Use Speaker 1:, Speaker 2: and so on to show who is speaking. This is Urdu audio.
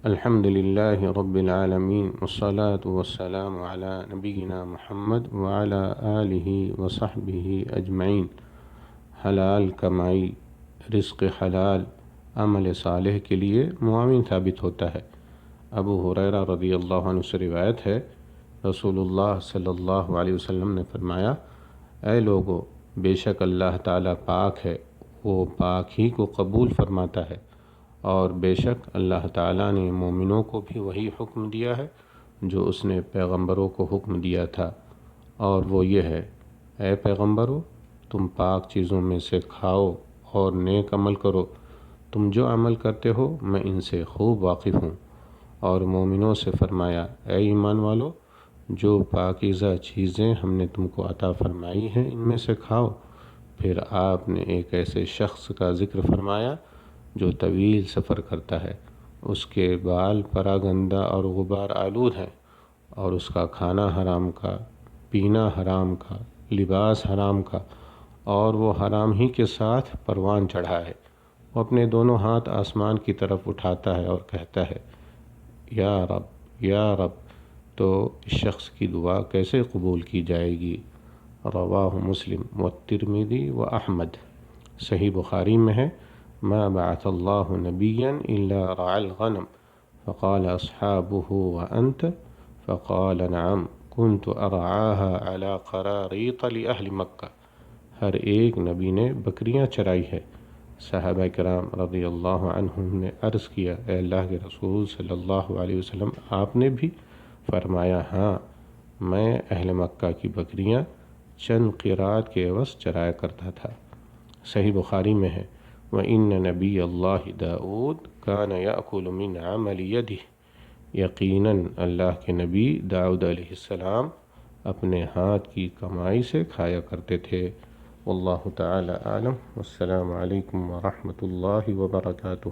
Speaker 1: الحمد للہ رب العالمین والصلاة والسلام علی نبینا محمد وعلی آلہ وصحبہ اجمعین۔ حلال کمائی، رزق حلال عمل صالح کے لیے معاون ثابت ہوتا ہے۔ ابو ہریرہ رضی اللہ عنہ سے روایت ہے، رسول اللہ صلی اللہ علیہ وسلم نے فرمایا، اے لوگو، بے شک اللہ تعالیٰ پاک ہے، وہ پاک ہی کو قبول فرماتا ہے، اور بے شک اللہ تعالیٰ نے مومنوں کو بھی وہی حکم دیا ہے جو اس نے پیغمبروں کو حکم دیا تھا، اور وہ یہ ہے، اے پیغمبرو، تم پاک چیزوں میں سے کھاؤ اور نیک عمل کرو، تم جو عمل کرتے ہو میں ان سے خوب واقف ہوں۔ اور مومنوں سے فرمایا، اے ایمان والو، جو پاکیزہ چیزیں ہم نے تم کو عطا فرمائی ہیں ان میں سے کھاؤ۔ پھر آپ نے ایک ایسے شخص کا ذکر فرمایا جو طویل سفر کرتا ہے، اس کے بال پراگندہ اور غبار آلود ہیں، اور اس کا کھانا حرام کا، پینا حرام کا، لباس حرام کا، اور وہ حرام ہی کے ساتھ پروان چڑھا ہے۔ وہ اپنے دونوں ہاتھ آسمان کی طرف اٹھاتا ہے اور کہتا ہے، یا رب، یا رب، تو اس شخص کی دعا کیسے قبول کی جائے گی؟ رواہ مسلم والترمذی واحمد۔ صحیح بخاری میں ہے، ما بعث اللہ نبیا الا رعى الغنم فقال اصحابه وانت فقال نعم كنت ارعاها على قراريط لأهل مکہ۔ ہر ایک نبی نے بکریاں چرائی ہے۔ صحابہ کرام رضی اللہ عنہم نے عرض کیا، اے اللہ کے رسول صلی اللہ علیہ وسلم، آپ نے بھی؟ فرمایا، ہاں، میں اہل مکہ کی بکریاں چند قیراط کے عوض چرایا کرتا تھا۔ صحیح بخاری میں ہے، وَإِنَّ نَبِيَّ اللَّهِ داؤد كَانَ يَأْكُلُ مِنْ عَمَلِ يَدِهِ۔ یقیناً اللہ کے نبی داؤد علیہ السلام اپنے ہاتھ کی کمائی سے کھایا کرتے تھے۔ واللہ تعالی اعلم، والسلام علیکم ورحمۃ اللہ وبرکاتہ۔